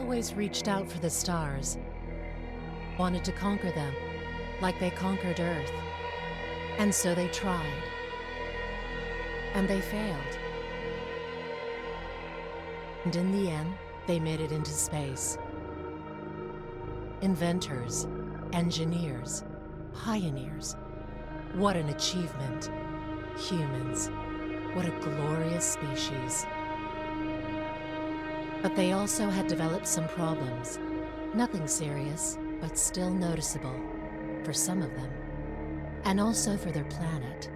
always reached out for the stars, wanted to conquer them, like they conquered Earth. And so they tried. And they failed. And in the end, they made it into space. Inventors, engineers, pioneers. What an achievement. Humans. What a glorious species. But they also had developed some problems. Nothing serious, but still noticeable. For some of them. And also for their planet.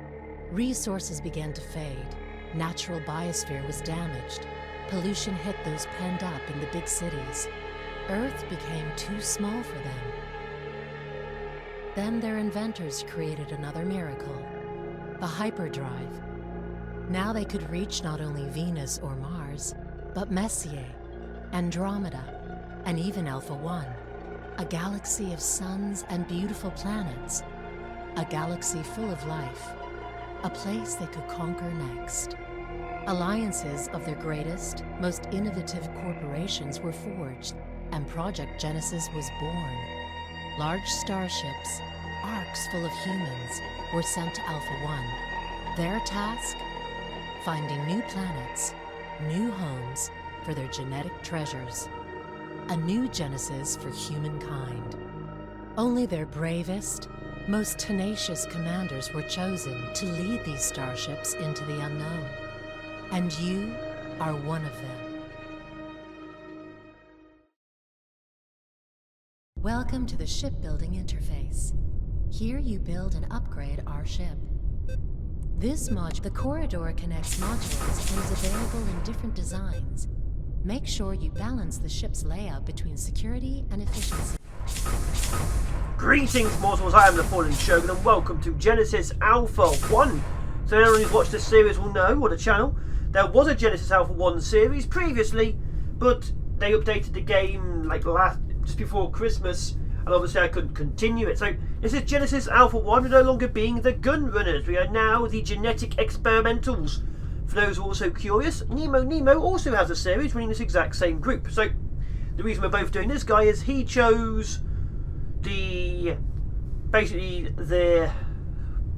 Resources began to fade. Natural biosphere was damaged. Pollution hit those penned up in the big cities. Earth became too small for them. Then their inventors created another miracle. The hyperdrive. Now they could reach not only Venus or Mars, but Messier, Andromeda, and even Alpha 1. A galaxy of suns and beautiful planets. A galaxy full of life. A place they could conquer next. Alliances of their greatest, most innovative corporations were forged, and Project Genesis was born. Large starships, arcs full of humans, were sent to Alpha 1. Their task? Finding new planets, new homes for their genetic treasures. A new Genesis for humankind. Only their bravest, most tenacious commanders were chosen to lead these starships into the unknown. And you are one of them. Welcome to the shipbuilding interface. Here you build and upgrade our ship. This module, the corridor connects modules and is available in different designs. Make sure you balance the ship's layout between security and efficiency. Greetings mortals, I am the Fallen Shogun and welcome to Genesis Alpha 1. So anyone who's watched this series will know, or the channel, there was a Genesis Alpha 1 series previously, but they updated the game like just before Christmas, and obviously I couldn't continue it. So this is Genesis Alpha 1, we're no longer being the gun runners, we are now the genetic experimentals. For those who are also curious, Nemo also has a series running this exact same group. So the reason we're both doing this guy is he chose basically the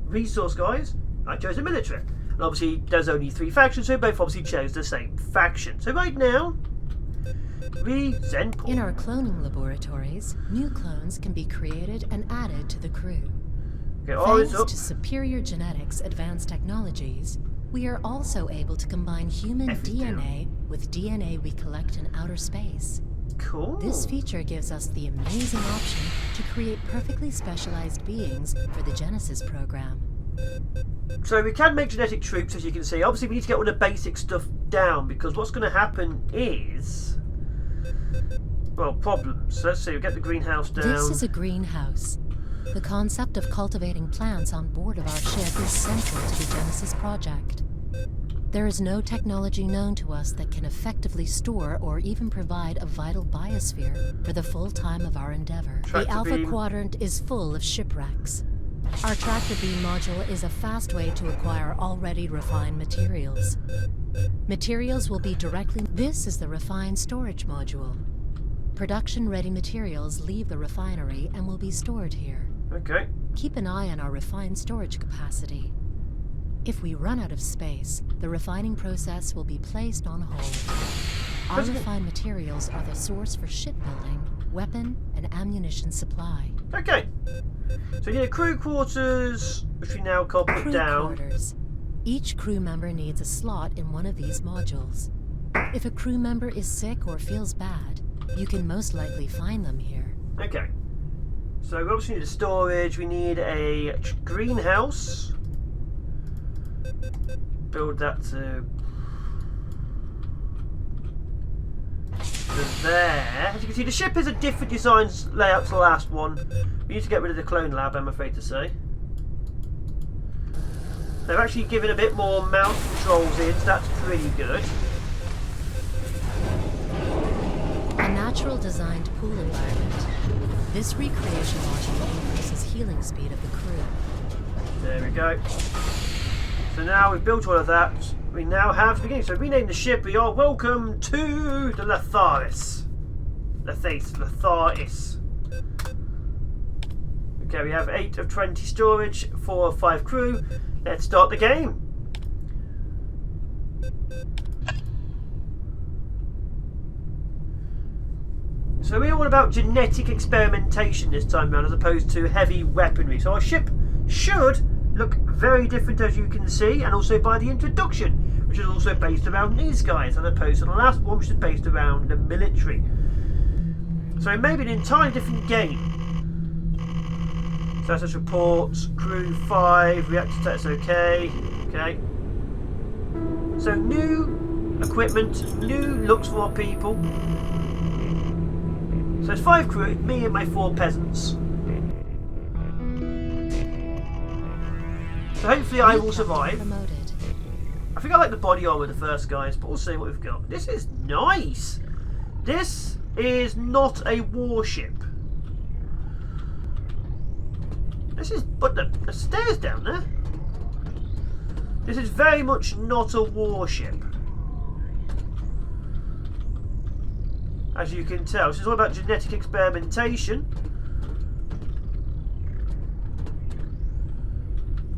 resource guys, I chose the military. And obviously there's only 3 factions, so both obviously chose the same faction. So right now, in our cloning laboratories, new clones can be created and added to the crew. Okay, Thanks to superior genetics advanced technologies, we are also able to combine human DNA with DNA we collect in outer space. Cool. This feature gives us the amazing option to create perfectly specialized beings for the Genesis program. So we can make genetic troops, as you can see. Obviously we need to get all the basic stuff down, because what's going to happen is, well, problems. Let's see, we get the greenhouse down. This is a greenhouse. The concept of cultivating plants on board of our ship is central to the Genesis project. There is no technology known to us that can effectively store or even provide a vital biosphere for the full time of our endeavor. The Alpha Quadrant is full of shipwrecks. Our tractor beam module is a fast way to acquire already refined materials. Materials will be directly... This is the refined storage module. Production-ready materials leave the refinery and will be stored here. Okay. Keep an eye on our refined storage capacity. If we run out of space, the refining process will be placed on hold. Our refined materials are the source for shipbuilding, weapon, and ammunition supply. Okay. So you need crew quarters, which we now copy Crew down. Quarters. Each crew member needs a slot in one of these modules. If a crew member is sick or feels bad, you can most likely find them here. Okay. So we obviously need a storage, we need a greenhouse. Build that to there. As you can see, the ship is a different design layout to the last one. We need to get rid of the clone lab, I'm afraid to say. They've actually given a bit more mount controls in, so that's pretty good. A natural designed pool environment. This recreation module increases healing speed of the crew. There we go. So now we've built all of that. We now have the beginning. So rename the ship. We are welcome to the Latharis. Letharis. Okay, we have 8 of 20 storage, 4 of 5 crew. Let's start the game. So we're all about genetic experimentation this time around as opposed to heavy weaponry. So our ship should look very different, as you can see, and also by the introduction, which is also based around these guys, as opposed to the last one, which is based around the military. So it may be an entirely different game. So that's reports, crew 5, reactor status okay. Okay. So new equipment, new looks for our people. So it's 5 crew, me and my 4 peasants. So hopefully I will survive. I think I like the body armor of the first guys, but we'll see what we've got. This is nice. This is not a warship. This is, but the stairs down there. This is very much not a warship. As you can tell, this is all about genetic experimentation.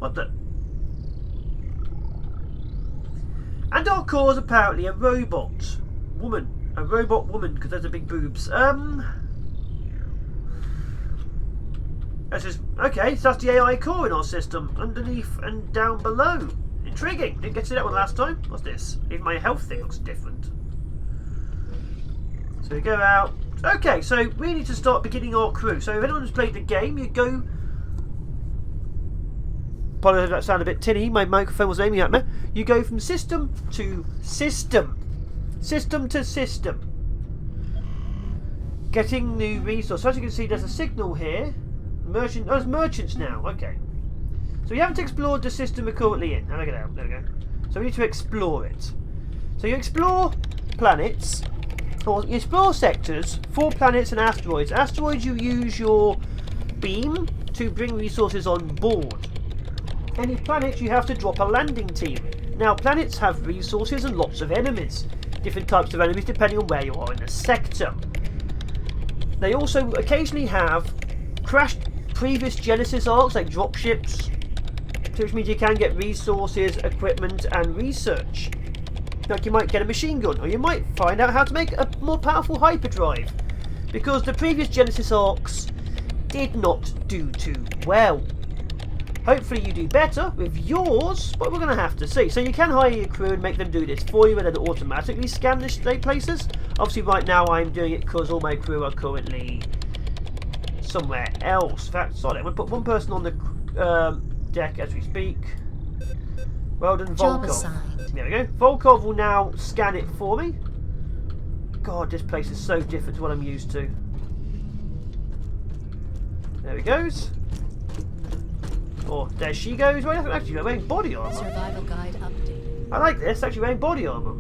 What the? And our core is apparently a robot woman. A robot woman, because there's the big boobs. That's just, okay, so that's the AI core in our system, underneath and down below. Intriguing. Didn't get to see that one last time. What's this? Even my health thing looks different. So we go out. Okay, so we need to start beginning our crew. So if anyone's played the game, you go. Apologies if that sounded a bit tinny. My microphone was aiming at me. You go from system to system. System to system. Getting new resources. So as you can see, there's a signal here. Merchant. Oh, there's merchants now. Okay. So we haven't explored the system we're currently in. How do I get out? There we go. So we need to explore it. So you explore planets. Or you explore sectors for planets and asteroids. Asteroids, you use your beam to bring resources on board. Any planets, you have to drop a landing team. Now, planets have resources and lots of enemies. Different types of enemies depending on where you are in the sector. They also occasionally have crashed previous Genesis arcs, like dropships, which means you can get resources, equipment, and research. Like you might get a machine gun, or you might find out how to make a more powerful hyperdrive, because the previous Genesis arcs did not do too well. Hopefully you do better with yours, but we're going to have to see. So you can hire your crew and make them do this for you and then automatically scan the places. Obviously right now I'm doing it because all my crew are currently somewhere else. In fact, sorry, I'm going to put one person on the deck as we speak. Well done, Volkov. There we go. Volkov will now scan it for me. God, this place is so different to what I'm used to. There he goes. Or there she goes. Well, actually, I'm wearing body armor. Survival guide update. I like this. Actually, wearing body armor.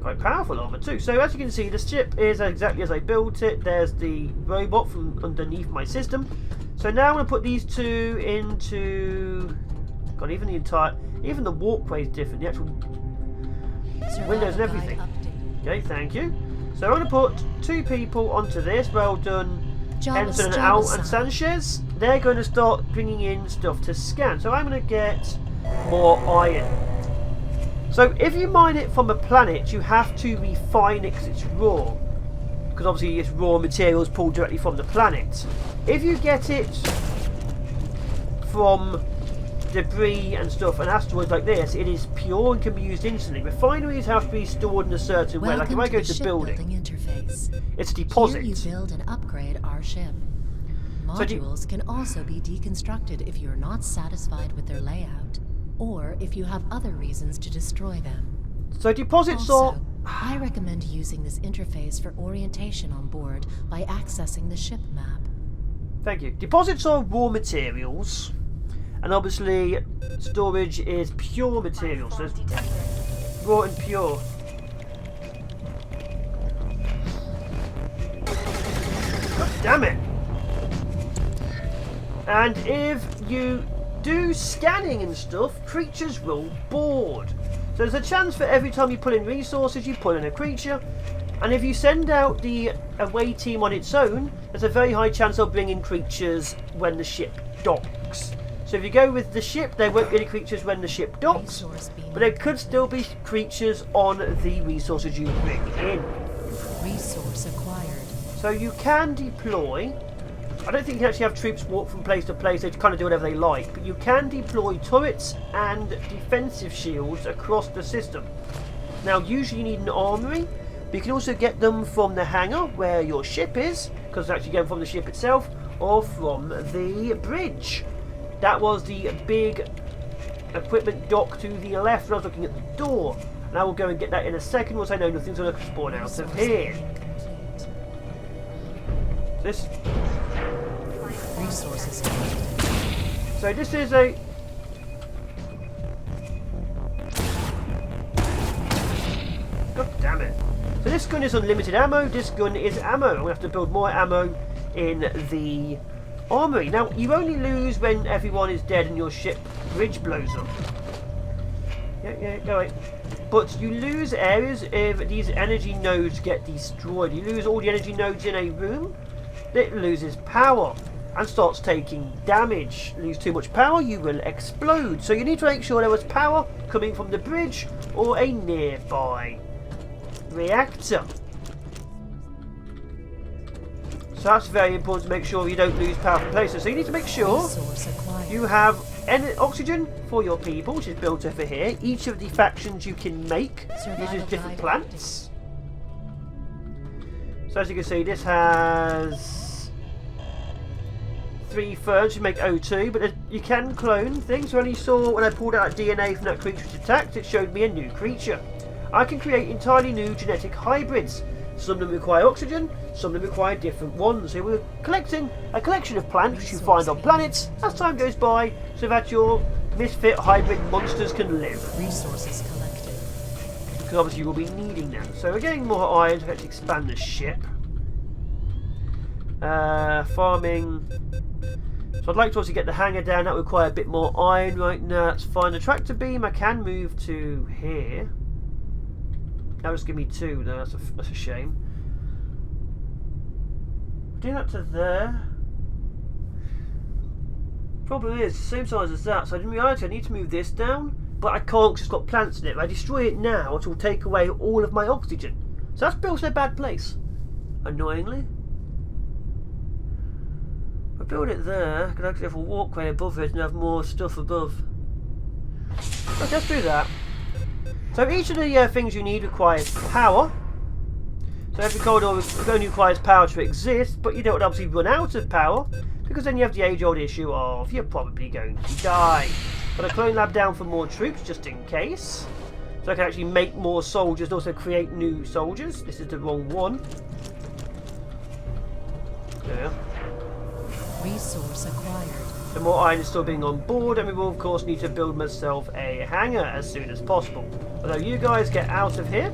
Quite powerful armor too. So as you can see, the ship is exactly as I built it. There's the robot from underneath my system. So now I'm going to put these two into. God, even the walkway is different. The actual windows and everything. Okay, thank you. So I'm going to put 2 people onto this. Well done, Ensign and Al and Sanchez. They're going to start bringing in stuff to scan. So I'm going to get more iron. So if you mine it from a planet, you have to refine it because it's raw. Because obviously it's raw materials pulled directly from the planet. If you get it from debris and stuff and asteroids like this, it is pure and can be used instantly. Refineries have to be stored in a certain way. Like if I go to building, interface. It's a deposit. Here you build and upgrade our ship. Modules can also be deconstructed if you're not satisfied with their layout, or if you have other reasons to destroy them. So deposits also, are... I recommend using this interface for orientation on board by accessing the ship map. Thank you. Deposits are raw materials, and obviously storage is pure materials. So it's raw and pure. God damn it! And if you do scanning and stuff, creatures will board. So So there's a chance for every time you pull in resources, you pull in a creature. And if you send out the away team on its own, there's a very high chance they'll bring in creatures when the ship docks. So if you go with the ship, there won't be any creatures when the ship docks, but there could still be creatures on the resources you bring in. Resource acquired. So you can deploy. I don't think you can actually have troops walk from place to place. They kind of do whatever they like, but you can deploy turrets and defensive shields across the system. Now, usually you need an armory, but you can also get them from the hangar where your ship is, because it's actually going from the ship itself, or from the bridge. That was the big equipment dock to the left when I was looking at the door. And I will go and get that in a second once I know nothing's going to spawn out of here. This. Resources. So this is a. God damn it. So this gun is unlimited ammo. This gun is ammo. I'm going to have to build more ammo in the armory. Now, you only lose when everyone is dead and your ship bridge blows up. Yeah, go away. But you lose areas if these energy nodes get destroyed. You lose all the energy nodes in a room, it loses power and starts taking damage. Lose too much power, you will explode. So you need to make sure there was power coming from the bridge or a nearby reactor. So that's very important to make sure you don't lose power from places. So you need to make sure you have oxygen for your people, which is built over here. Each of the factions you can make uses different plants. So as you can see, this has 3 ferns to make O2, but you can clone things. So when you saw when I pulled out DNA from that creature which attacked, it showed me a new creature. I can create entirely new genetic hybrids. Some of them require oxygen, some of them require different ones. So we're collecting a collection of plants which you find on planets as time goes by, so that your misfit hybrid monsters can live. Resources collected. Because obviously you will be needing them. So we're getting more iron to actually expand the ship. Farming. So I'd like to also get the hangar down. That would require a bit more iron right now. That's fine. The tractor beam I can move to here. That was give me 2 though, that's a shame. Do that to there. Problem is, the same size as that, so in reality I need to move this down, but I can't because it's got plants in it. If I destroy it now, it will take away all of my oxygen. So that's built in a bad place, annoyingly. If I build it there, I could actually have a walkway above it and have more stuff above. Okay, let's do that. So each of the things you need requires power. So every corridor only requires power to exist, but you don't obviously run out of power, because then you have the age-old issue of you're probably going to die. Got a clone lab down for more troops, just in case. So I can actually make more soldiers and also create new soldiers. This is the wrong one. There. Resource acquired. The more iron is still being on board, and we will of course need to build myself a hangar as soon as possible. Although you guys get out of here.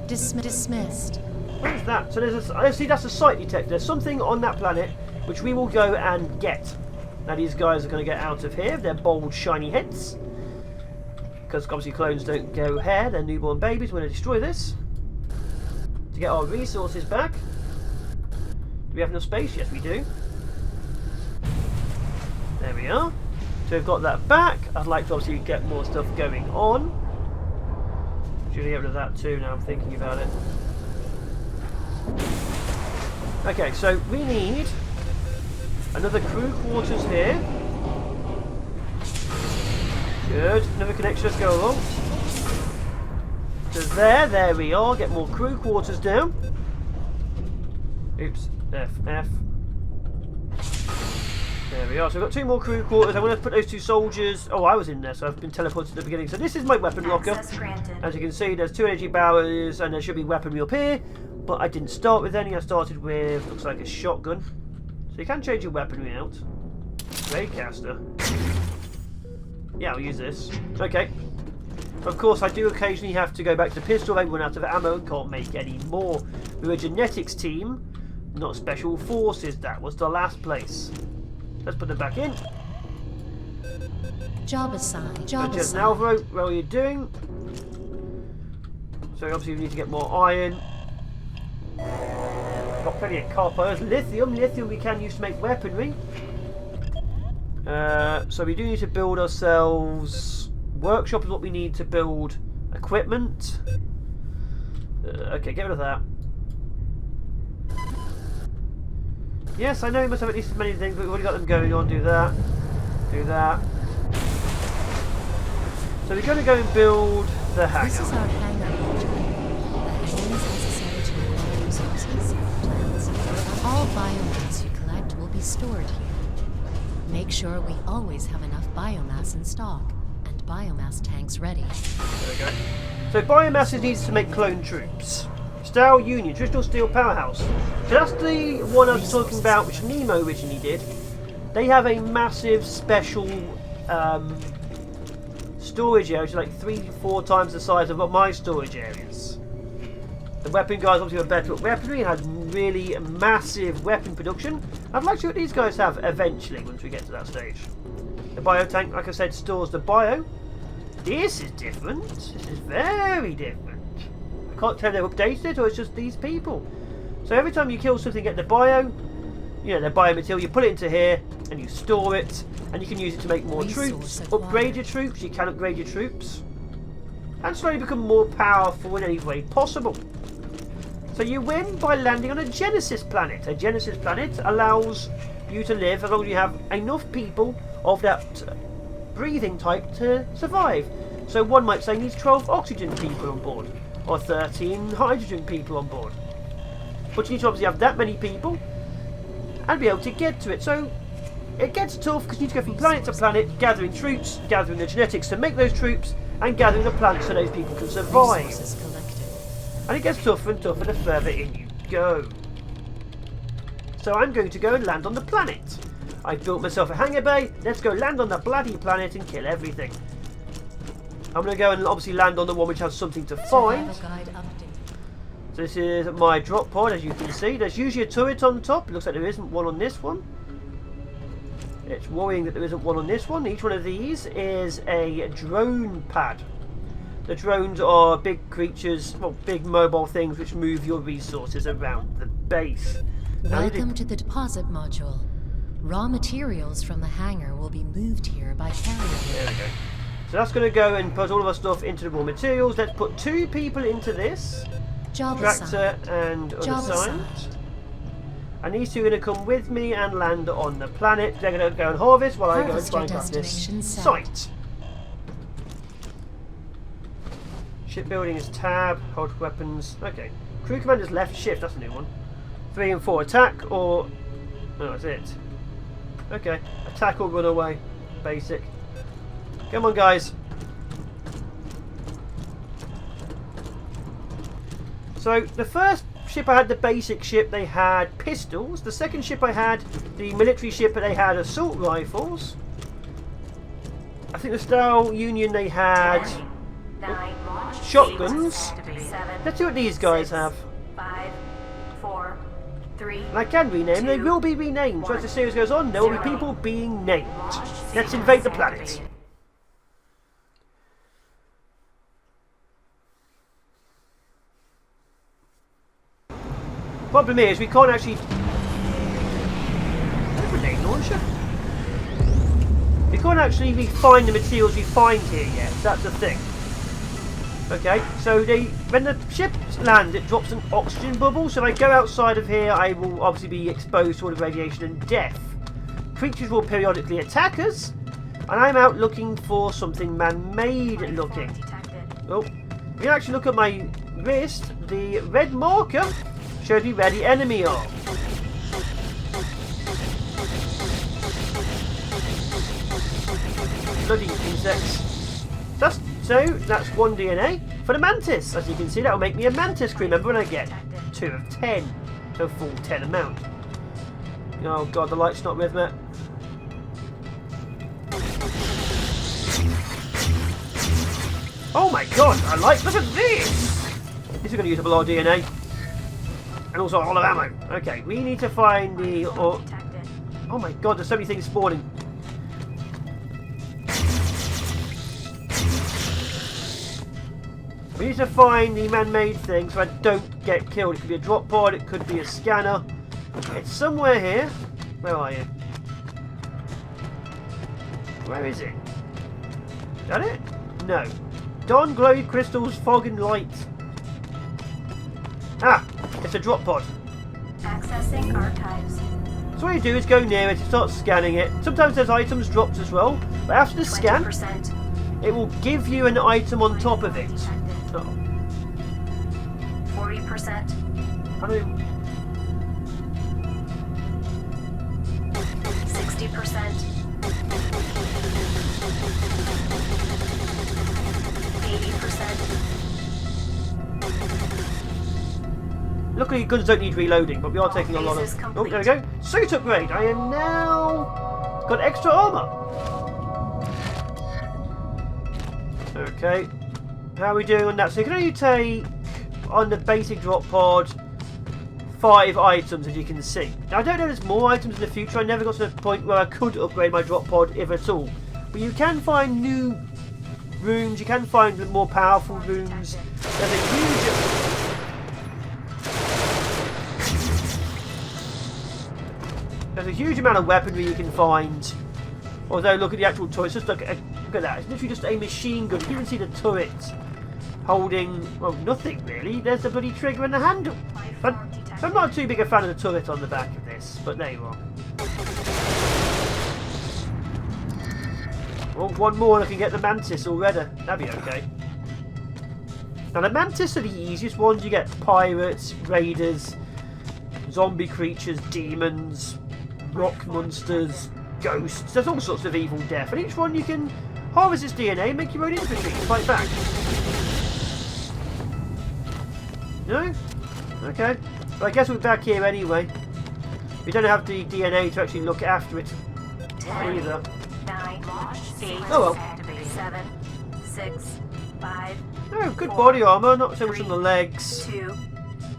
Dismissed. What is that? So there's I see that's a site detector. There's something on that planet which we will go and get. Now these guys are going to get out of here. They're bold, shiny heads. Because obviously clones don't go here. They're newborn babies. We're going to destroy this to get our resources back. Do we have enough space? Yes, we do. There we are. So we've got that back. I'd like to obviously get more stuff going on. Should get rid of that too now I'm thinking about it. Okay, so we need another crew quarters here. Good. Another connection, let's go along. So there we are. Get more crew quarters down. Oops. F. There we are. So we've got 2 more crew quarters. I'm going to put those 2 soldiers. Oh, I was in there, so I've been teleported at the beginning. So this is my weapon locker. As you can see, there's 2 energy barrels, and there should be weaponry up here. But I didn't start with any. I started with, looks like a shotgun. So you can change your weaponry out. Raycaster. Yeah, I'll use this. Okay. Of course, I do occasionally have to go back to pistol. I run out of ammo and can't make any more. We're a genetics team, not special forces. That was the last place. Let's put them back in. Job assigned. So Job Jensen assigned. Alvaro, what are you doing? So obviously we need to get more iron. Got plenty of copper. There's lithium. Lithium we can use to make weaponry. So we do need to build ourselves... Workshop is what we need to build equipment. Okay, get rid of that. Yes, I know we must have at least as many things, but we've already got them going on. Do that. Do that. So we're going to go and build the hangar. This is our hangar module. The hangar is necessary to acquire resources, plants. All biomass you collect will be stored here. Make sure we always have enough biomass in stock and biomass tanks ready. There we go. So biomass is needed to make clone troops. Steel Union, traditional steel powerhouse. So that's the one I was talking about, which Nemo originally did. They have a massive special storage area, which is like 3-4 times the size of what my storage areas. The weapon guys obviously are better at weaponry and has really massive weapon production. I'd like to see what these guys have eventually once we get to that stage. The bio tank, like I said, stores the bio. This is different. This is very different. I can't tell if they've updated it or it's just these people. So every time you kill something, get the bio, you know, the biomaterial, you put it into here and you store it, and you can use it to make more troops, upgrade your troops, you can upgrade your troops, and slowly become more powerful in any way possible. So you win by landing on a Genesis planet. A Genesis planet allows you to live as long as you have enough people of that breathing type to survive. So one might say needs 12 oxygen people on board, or 13 hydrogen people on board. But you need to obviously have that many people and be able to get to it. So it gets tough because you need to go from planet to planet, gathering troops, gathering the genetics to make those troops, and gathering the plants so those people can survive. Resources collected. And it gets tougher and tougher the further in you go. So I'm going to go and land on the planet. I've built myself a hangar bay. Let's go land on the bloody planet and kill everything. I'm going to go and obviously land on the one which has something to find. Survival guide update. So this is my drop pod, as you can see. There's usually a turret on top. It looks like there isn't one on this one. It's worrying that there isn't one on this one. Each one of these is a drone pad. The drones are big creatures, well, big mobile things which move your resources around the base. Welcome to the deposit module. Raw materials from the hangar will be moved here by carrier. There we go. So that's going to go and put all of our stuff into the raw materials. Let's put 2 people into this. Job Tractor assigned. and Job unassigned. assigned. And these 2 are going to come with me and land on the planet. They're going to go and harvest while I go and Harvest find your out this destination set. site. Shipbuilding is tab, hold weapons. Okay. Crew commanders left shift, that's a new one. 3 and 4 attack or... Oh, that's it. Okay. Attack or run away. Basic. Come on, guys. So, the first ship I had, the basic ship, they had pistols. The second ship I had, the military ship, they had assault rifles. I think the Steel Union, they had shotguns. Let's see what these guys have. 5, 4, 3. And I can rename them. They will be renamed. So as the series goes on, there will be people being named. Let's invade the planet. Problem is, we can't actually... Grenade launcher? We can't actually refine the materials we find here yet. That's the thing. Okay, so when the ship lands, it drops an oxygen bubble. So if I go outside of here, I will obviously be exposed to all the radiation and death. Creatures will periodically attack us, and I'm out looking for something man-made looking. Oh, if you actually look at my wrist, the red marker shows me where the enemy are. Bloody insects. So that's 1 DNA for the mantis. As you can see, that will make me a mantis crew member when I get 2 of 10. So full 10 amount. Oh god, the light's not with me. Oh my god, look at this! This is going to use up a lot of DNA. And also a lot of ammo. Okay, we need to find the... Oh my god, there's so many things spawning. We need to find the man-made thing so I don't get killed. It could be a drop pod, it could be a scanner. It's somewhere here. Where are you? Where is it? Is that it? No. Dawn, glowy crystals, fog and light. Ah! It's a drop pod. Accessing archives. So what you do is go near it and start scanning it. Sometimes there's items dropped as well. But after the scan, 20%. it will give you an item on top of it. Oh. 40%. How do we... 60%. 80%. Luckily, guns don't need reloading, but we are taking a lot of... Phases Oh, there we go. Suit upgrade. I am now... got extra armor. Okay. How are we doing on that? So you can only take, on the basic drop pod, 5 items, as you can see. Now, I don't know if there's more items in the future. I never got to the point where I could upgrade my drop pod, if at all. But you can find new rooms. You can find more powerful rooms. There's a huge... There's a huge amount of weaponry you can find. Although, look at the actual turret. Just look at that. It's literally just a machine gun. You can even see the turret holding, well, nothing really. There's the bloody trigger and the handle. But I'm not too big a fan of the turret on the back of this. But there you are. Well, one more and I can get the mantis already. That'd be okay. Now, the mantis are the easiest ones. You get pirates, raiders, zombie creatures, demons, rock monsters, ghosts. There's all sorts of evil death, and each one you can harvest its DNA and make your own infantry to fight back. No? Okay. But I guess we're back here anyway. We don't have the DNA to actually look after it 10, either. 9, 8, Oh well. 7, 6, 5, Oh, good 4, body armour, not so much on the legs. 2,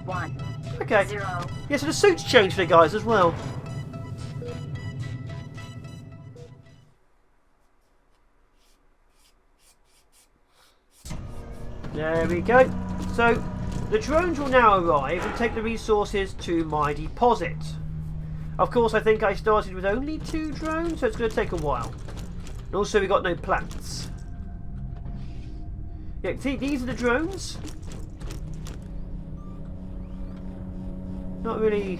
1, Okay. 0. Yeah, so the suits changed for the guys as well. There we go. So, the drones will now arrive and take the resources to my deposit. Of course, I think I started with only 2 drones, so it's going to take a while. And also, we got no plants. Yeah, see, these are the drones. Not really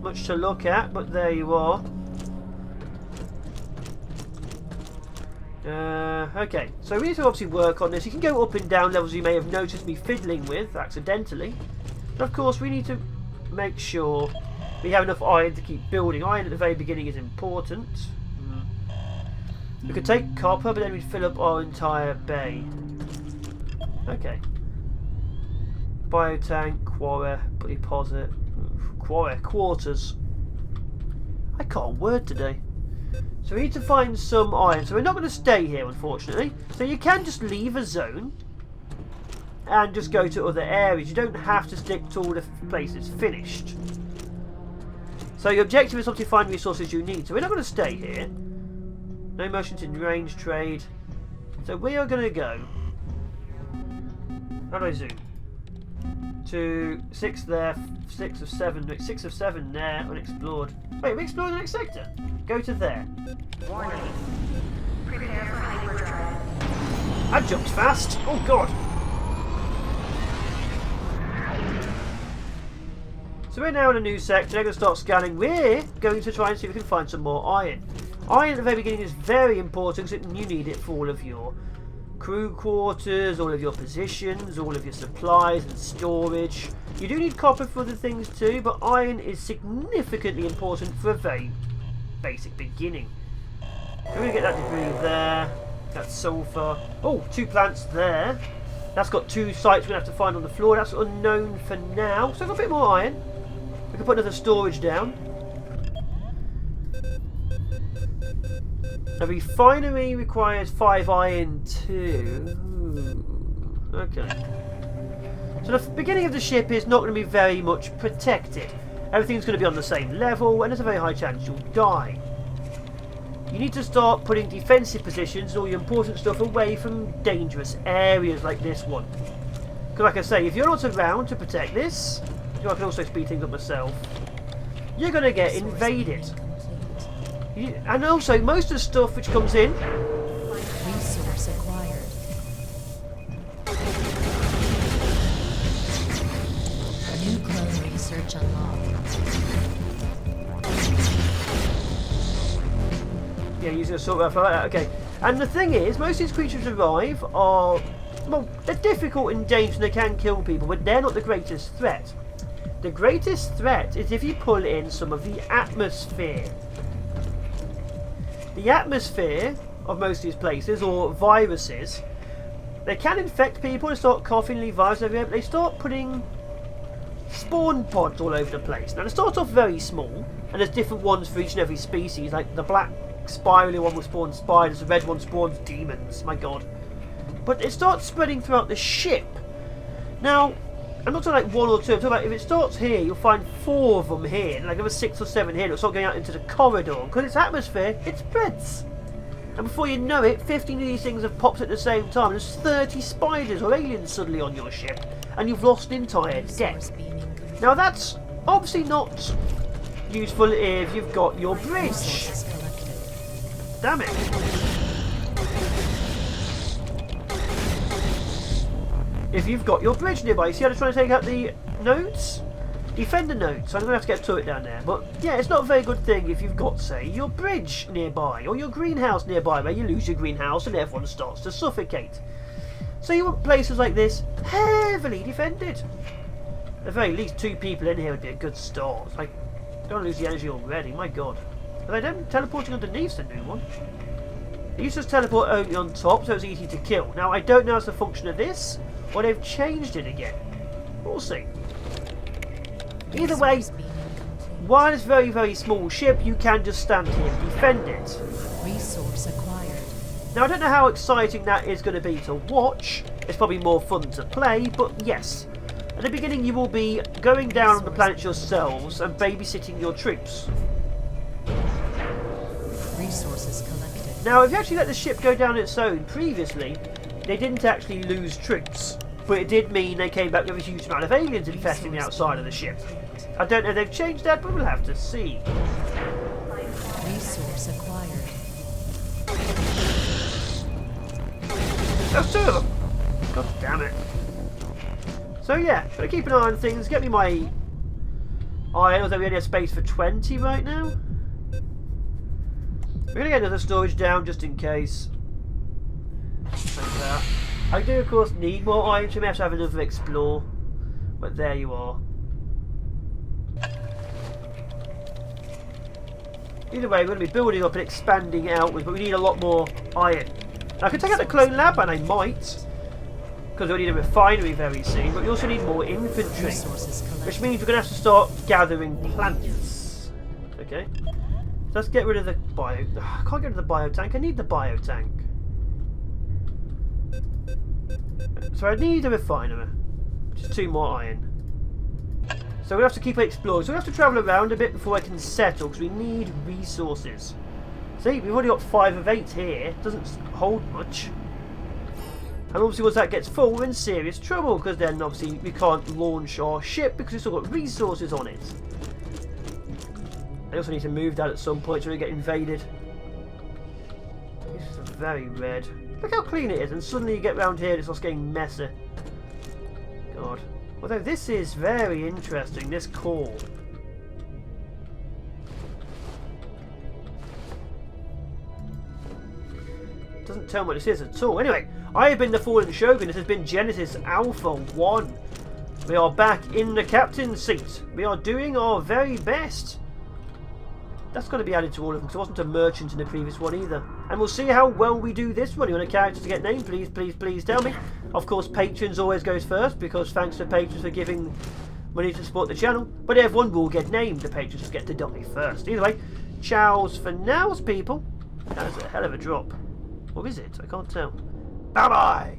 much to look at, but there you are. Okay, so we need to obviously work on this. You can go up and down levels you may have noticed me fiddling with accidentally. And of course, we need to make sure we have enough iron to keep building. Iron at the very beginning is important. We could take copper, but then we'd fill up our entire bay. Okay. Biotank, quarry, deposit, quarry, quarters. I can't word today. So we need to find some iron. So we're not going to stay here, unfortunately. So you can just leave a zone and just go to other areas. You don't have to stick to all the places finished. So your objective is obviously find resources you need. So we're not going to stay here. No motions in range trade. So we are going to go. How do I zoom? To 6 there, 6 of 7, 6 of 7 there, unexplored. Wait, we explored the next sector. Go to there. Warning. Prepare for hyperdrive. I jumped fast. Oh god. So we're now in a new sector. They're going to start scanning. We're going to try and see if we can find some more iron. Iron at the very beginning is very important because you need it for all of your crew quarters, all of your positions, all of your supplies and storage. You do need copper for other things too, but iron is significantly important for a very basic beginning. So we're going to get that debris there. That's sulfur. Oh, 2 plants there. That's got 2 sites we're going to have to find on the floor. That's unknown for now. So I've got a bit more iron. We can put another storage down. A refinery requires 5 iron too. Ooh. Okay. So the beginning of the ship is not going to be very much protected. Everything's going to be on the same level, and there's a very high chance you'll die. You need to start putting defensive positions and all your important stuff away from dangerous areas like this one. Because like I say, if you're not around to protect this, I can also speed things up myself, you're going to get invaded. And also, most of the stuff which comes in... Resource acquired. New clone research unlocked. Yeah, using a sword rifle like that, okay. And the thing is, most of these creatures arrive are... Well, they're difficult and dangerous and they can kill people, but they're not the greatest threat. The greatest threat is if you pull in some of the atmosphere. The atmosphere of most of these places, or viruses, they can infect people and start coughing, leave viruses everywhere, but they start putting spawn pods all over the place. Now, they start off very small, and there's different ones for each and every species, like the black spirally one will spawn spiders, the red one spawns demons, my god. But it starts spreading throughout the ship. Now, I'm not talking like one or two, I'm talking about if it starts here, you'll find 4 of them here, and like there 6 or 7 here, it'll start going out into the corridor. Because it's atmosphere, it spreads. And before you know it, 15 of these things have popped at the same time. There's 30 spiders or aliens suddenly on your ship, and you've lost an entire deck. Now that's obviously not useful if you've got your bridge. Damn it. If you've got your bridge nearby. See how they're trying to take out the nodes? Defend the nodes. I'm going to have to get a turret down there. But yeah, it's not a very good thing if you've got, say, your bridge nearby or your greenhouse nearby where you lose your greenhouse and everyone starts to suffocate. So you want places like this heavily defended. At the very least, 2 people in here would be a good start. Like, don't lose the energy already, my god. Are they then teleporting underneath the new one? They used to teleport only on top, so it's easy to kill. Now, I don't know as the function of this, or they've changed it again. We'll see. Either way, while it's a very, very small ship, you can just stand here and defend it. Resource acquired. Now, I don't know how exciting that is going to be to watch. It's probably more fun to play, but yes. At the beginning, you will be going down on the planet yourselves and babysitting your troops. Resources collected. Now, if you actually let the ship go down its own previously, they didn't actually lose troops, but it did mean they came back with a huge amount of aliens infesting the outside of the ship. I don't know if they've changed that, but we'll have to see. Resource acquired. There's 2 of them! God damn it. So yeah, gotta keep an eye on things, get me my iron, although we only have space for 20 right now. We're gonna get another storage down just in case. Like that. I do of course need more iron, so we have to have another explore. But there you are. Either way, we're going to be building up and expanding outwards, but we need a lot more iron. Now, I could take out the clone lab, and I might, because we need a refinery very soon, but we also need more infantry, which means we're going to have to start gathering plants. Okay. So let's get rid of the bio... I can't get rid of the biotank. I need the biotank. So I need a refiner, which is 2 more iron. So we have to keep exploring. So we have to travel around a bit before I can settle, because we need resources. See, we've already got 5 of 8 here. Doesn't hold much. And obviously once that gets full, we're in serious trouble, because then obviously we can't launch our ship because we've still got resources on it. I also need to move that at some point so we get invaded. This is very red. Look how clean it is, and suddenly you get round here and it starts getting messy. God. Although this is very interesting, this core. Doesn't tell me what this is at all. Anyway, I have been the Fallen Shogun. This has been Genesis Alpha 1. We are back in the captain's seat. We are doing our very best. That's got to be added to all of them, because I wasn't a merchant in the previous one either. And we'll see how well we do this one. You want a character to get named? Please, please, please tell me. Of course, patrons always goes first, because thanks to patrons for giving money to support the channel. But everyone will get named. The patrons just get to die first. Either way, chows for nows, people. That is a hell of a drop. Or is it? I can't tell. Bye-bye!